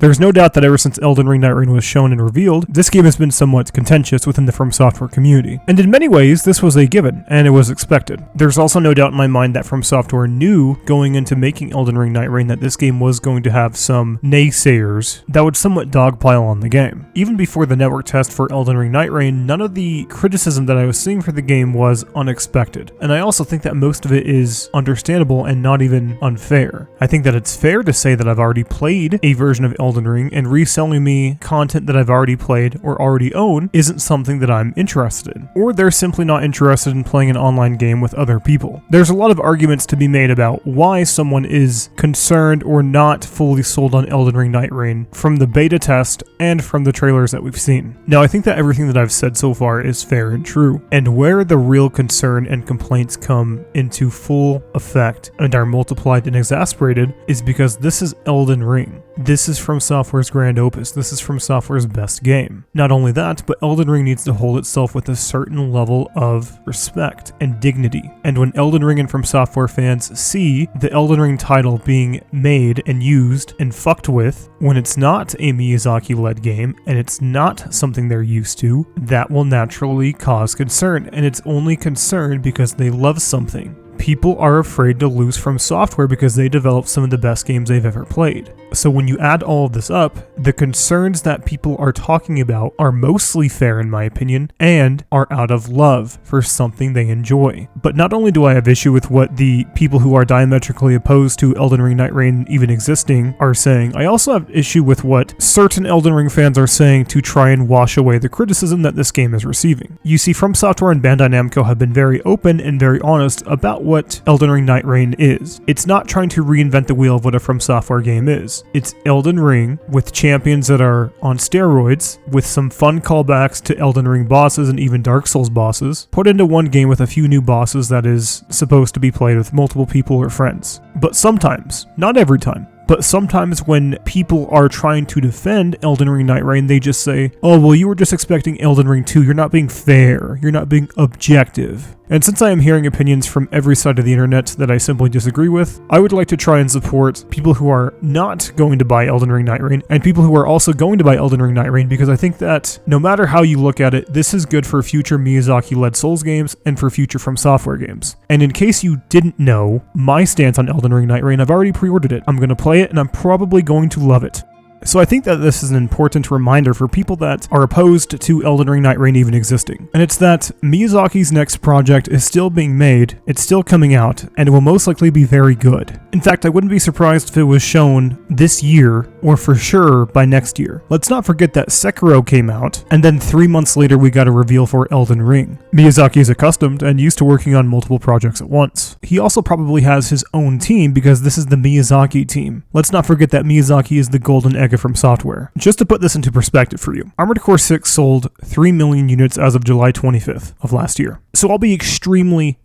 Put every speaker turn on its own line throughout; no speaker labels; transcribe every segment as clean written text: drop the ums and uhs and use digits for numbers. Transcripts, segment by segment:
There's no doubt that ever since Elden Ring Nightreign was shown and revealed, this game has been somewhat contentious within the From Software community. And in many ways, this was a given, and it was expected. There's also no doubt in my mind that From Software knew going into making Elden Ring Nightreign that this game was going to have some naysayers that would somewhat dogpile on the game. Even before the network test for Elden Ring Nightreign, none of the criticism that I was seeing for the game was unexpected. And I also think that most of it is understandable and not even unfair. I think that it's fair to say that I've already played a version of Elden Ring, and reselling me content that I've already played or already own isn't something that I'm interested in. Or they're simply not interested in playing an online game with other people. There's a lot of arguments to be made about why someone is concerned or not fully sold on Elden Ring Nightreign from the beta test and from the trailers that we've seen. Now, I think that everything that I've said so far is fair and true, and where the real concern and complaints come into full effect and are multiplied and exasperated is because this is Elden Ring. This is From Software's grand opus. This is From Software's best game. Not only that, but Elden Ring needs to hold itself with a certain level of respect and dignity. And when Elden Ring and From Software fans see the Elden Ring title being made and used and fucked with when it's not a Miyazaki-led game and it's not something they're used to, that will naturally cause concern. And it's only concern because they love something. People are afraid to lose From Software because they developed some of the best games they've ever played. So when you add all of this up, the concerns that people are talking about are mostly fair in my opinion, and are out of love for something they enjoy. But not only do I have issue with what the people who are diametrically opposed to Elden Ring Nightreign even existing are saying, I also have issue with what certain Elden Ring fans are saying to try and wash away the criticism that this game is receiving. You see, From Software and Bandai Namco have been very open and very honest about what Elden Ring Nightreign is. It's not trying to reinvent the wheel of what a From Software game is. It's Elden Ring with champions that are on steroids, with some fun callbacks to Elden Ring bosses and even Dark Souls bosses, put into one game with a few new bosses that is supposed to be played with multiple people or friends. But sometimes, not every time, but sometimes when people are trying to defend Elden Ring Nightreign, they just say, oh, well, you were just expecting Elden Ring 2. You're not being fair. You're not being objective. And since I am hearing opinions from every side of the internet that I simply disagree with, I would like to try and support people who are not going to buy Elden Ring Nightreign and people who are also going to buy Elden Ring Nightreign, because I think that no matter how you look at it, this is good for future Miyazaki-led Souls games and for future From Software games. And in case you didn't know, my stance on Elden Ring Nightreign, I've already pre-ordered it. I'm going to play it and I'm probably going to love it. So I think that this is an important reminder for people that are opposed to Elden Ring Nightreign even existing. And it's that Miyazaki's next project is still being made, it's still coming out, and it will most likely be very good. In fact, I wouldn't be surprised if it was shown this year, or for sure by next year. Let's not forget that Sekiro came out, and then 3 months later we got a reveal for Elden Ring. Miyazaki is accustomed and used to working on multiple projects at once. He also probably has his own team because this is the Miyazaki team. Let's not forget that Miyazaki is the golden egg From Software. Just to put this into perspective for you, Armored Core 6 sold 3 million units as of July 25th of last year. So I'll be extremely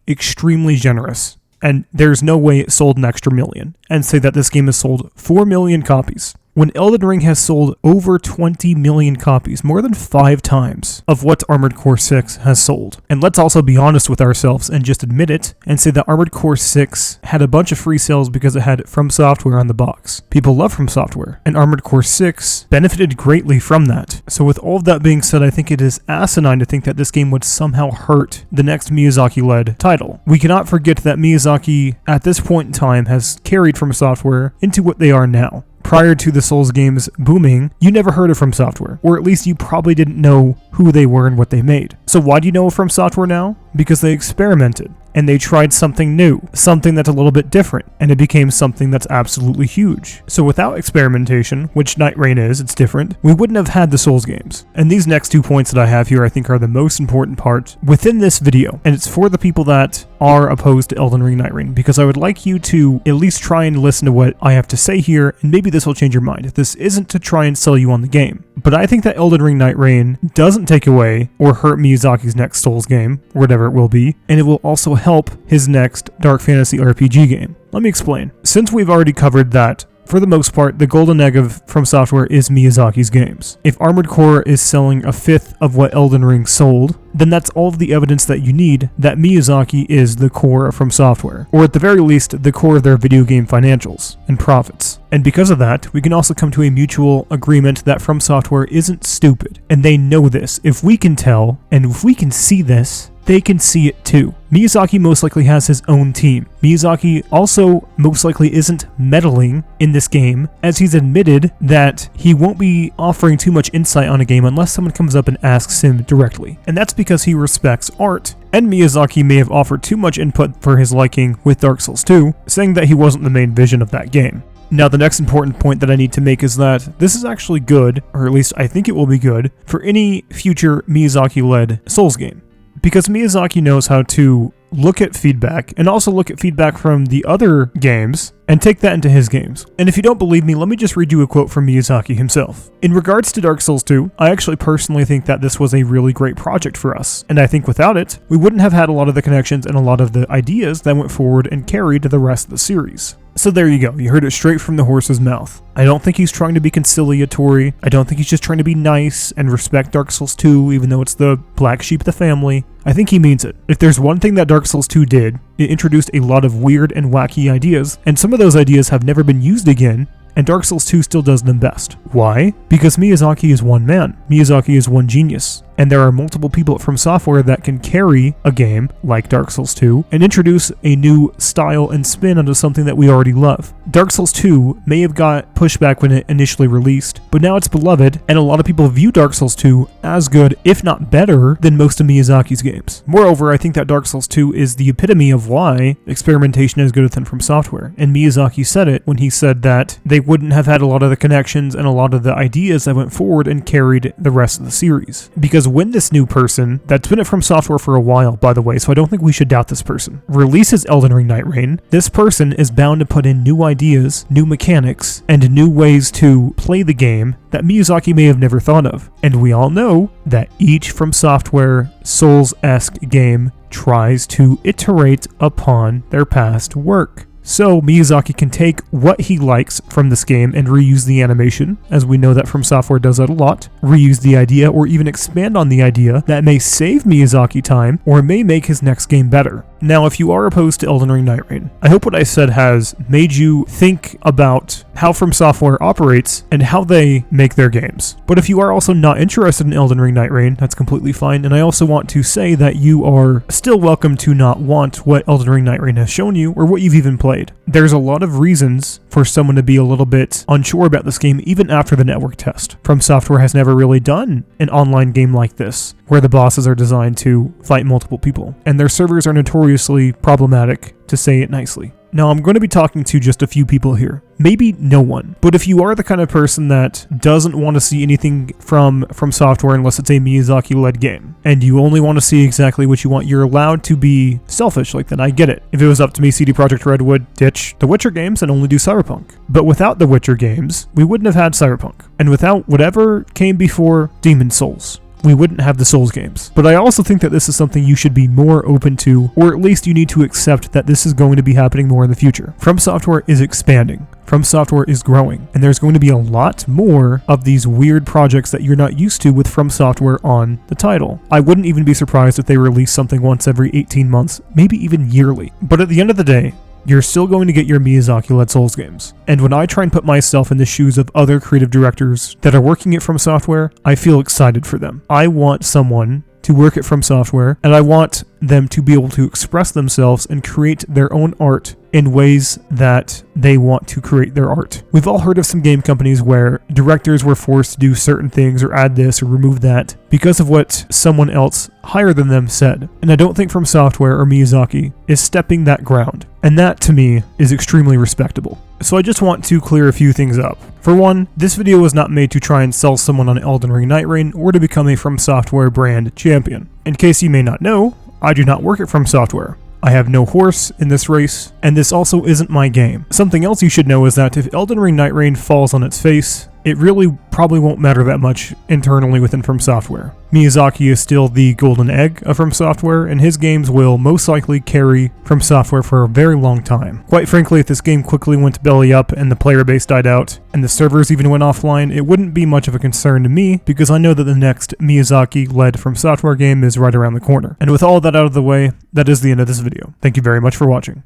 generous, and there's no way it sold an extra million, and say that this game has sold 4 million copies. When Elden Ring has sold over 20 million copies, more than 5 times of what Armored Core 6 has sold. And let's also be honest with ourselves and just admit it and say that Armored Core 6 had a bunch of free sales because it had From Software on the box. People love From Software, and Armored Core 6 benefited greatly from that. So with all of that being said, I think it is asinine to think that this game would somehow hurt the next Miyazaki-led title. We cannot forget that Miyazaki, at this point in time, has carried From Software into what they are now. Prior to the Souls games booming, you never heard of From Software, or at least you probably didn't know who they were and what they made. So why do you know From Software now? Because they experimented, and they tried something new, something that's a little bit different, and it became something that's absolutely huge. So without experimentation, which Nightreign is, it's different, we wouldn't have had the Souls games. And these next 2 points that I have here I think are the most important part within this video, and it's for the people that are opposed to Elden Ring Nightreign, because I would like you to at least try and listen to what I have to say here, and maybe this will change your mind. This isn't to try and sell you on the game, but I think that Elden Ring Nightreign doesn't take away or hurt Miyazaki's next Souls game, or whatever it will be, and it will also help his next Dark Fantasy RPG game. Let me explain. Since we've already covered that for the most part, the golden egg of From Software is Miyazaki's games. If Armored Core is selling a fifth of what Elden Ring sold, then that's all of the evidence that you need that Miyazaki is the core of From Software, or at the very least, the core of their video game financials and profits. And because of that, we can also come to a mutual agreement that From Software isn't stupid, and they know this. If we can tell, and if we can see this, they can see it too. Miyazaki most likely has his own team. Miyazaki also most likely isn't meddling in this game, as he's admitted that he won't be offering too much insight on a game unless someone comes up and asks him directly. And that's because he respects art. And Miyazaki may have offered too much input for his liking with Dark Souls 2, saying that he wasn't the main vision of that game. Now, the next important point that I need to make is that this is actually good, or at least I think it will be good, for any future Miyazaki-led Souls game. Because Miyazaki knows how to look at feedback and also look at feedback from the other games and take that into his games. And if you don't believe me, let me just read you a quote from Miyazaki himself. In regards to Dark Souls 2, I actually personally think that this was a really great project for us. And I think without it, we wouldn't have had a lot of the connections and a lot of the ideas that went forward and carried the rest of the series. So there you go, you heard it straight from the horse's mouth. I don't think he's trying to be conciliatory. I don't think he's just trying to be nice and respect Dark Souls 2, even though it's the black sheep of the family. I think he means it. If there's one thing that Dark Souls 2 did, it introduced a lot of weird and wacky ideas, and some of those ideas have never been used again, and Dark Souls 2 still does them best. Why? Because Miyazaki is one man. Miyazaki is one genius. And there are multiple people at From Software that can carry a game like Dark Souls 2 and introduce a new style and spin onto something that we already love. Dark Souls 2 may have got pushback when it initially released, but now it's beloved, and a lot of people view Dark Souls 2 as good, if not better, than most of Miyazaki's games. Moreover, I think that Dark Souls 2 is the epitome of why experimentation is good within From Software, and Miyazaki said it when he said that they wouldn't have had a lot of the connections and a lot of the ideas that went forward and carried the rest of the series. Because when this new person, that's been at From Software for a while, by the way, so I don't think we should doubt this person, releases Elden Ring Nightreign, this person is bound to put in new ideas, new mechanics, and new ways to play the game that Miyazaki may have never thought of. And we all know that each From Software Souls-esque game tries to iterate upon their past work. So Miyazaki can take what he likes from this game and reuse the animation, as we know that From Software does that a lot, reuse the idea or even expand on the idea that may save Miyazaki time or may make his next game better. Now, if you are opposed to Elden Ring Nightreign, I hope what I said has made you think about how From Software operates and how they make their games. But if you are also not interested in Elden Ring Nightreign, that's completely fine, and I also want to say that you are still welcome to not want what Elden Ring Nightreign has shown you or what you've even played. There's a lot of reasons for someone to be a little bit unsure about this game even after the network test. From Software has never really done an online game like this, where the bosses are designed to fight multiple people, and their servers are notoriously problematic, to say it nicely. Now, I'm going to be talking to just a few people here. Maybe no one. But if you are the kind of person that doesn't want to see anything from Software unless it's a Miyazaki-led game, and you only want to see exactly what you want, you're allowed to be selfish like that. I get it. If it was up to me, CD Projekt Red would ditch the Witcher games and only do Cyberpunk. But without the Witcher games, we wouldn't have had Cyberpunk. And without whatever came before Demon's Souls, we wouldn't have the Souls games. But I also think that this is something you should be more open to, or at least you need to accept that this is going to be happening more in the future. From Software is expanding. From Software is growing, and there's going to be a lot more of these weird projects that you're not used to with From Software on the title. I wouldn't even be surprised if they release something once every 18 months, maybe even yearly. But at the end of the day, you're still going to get your Miyazaki-led Souls games. And when I try and put myself in the shoes of other creative directors that are working at From Software, I feel excited for them. I want someone to work at From Software, and I want them to be able to express themselves and create their own art in ways that they want to create their art. We've all heard of some game companies where directors were forced to do certain things or add this or remove that because of what someone else higher than them said. And I don't think From Software or Miyazaki is stepping that ground. And that, to me, is extremely respectable. So I just want to clear a few things up. For one, this video was not made to try and sell someone on Elden Ring Nightreign or to become a From Software brand champion. In case you may not know, I do not work at From Software. I have no horse in this race, and this also isn't my game. Something else you should know is that if Elden Ring Nightreign falls on its face, it really probably won't matter that much internally within From Software. Miyazaki is still the golden egg of From Software, and his games will most likely carry From Software for a very long time. Quite frankly, if this game quickly went belly up and the player base died out, and the servers even went offline, it wouldn't be much of a concern to me, because I know that the next Miyazaki-led From Software game is right around the corner. And with all that out of the way, that is the end of this video. Thank you very much for watching.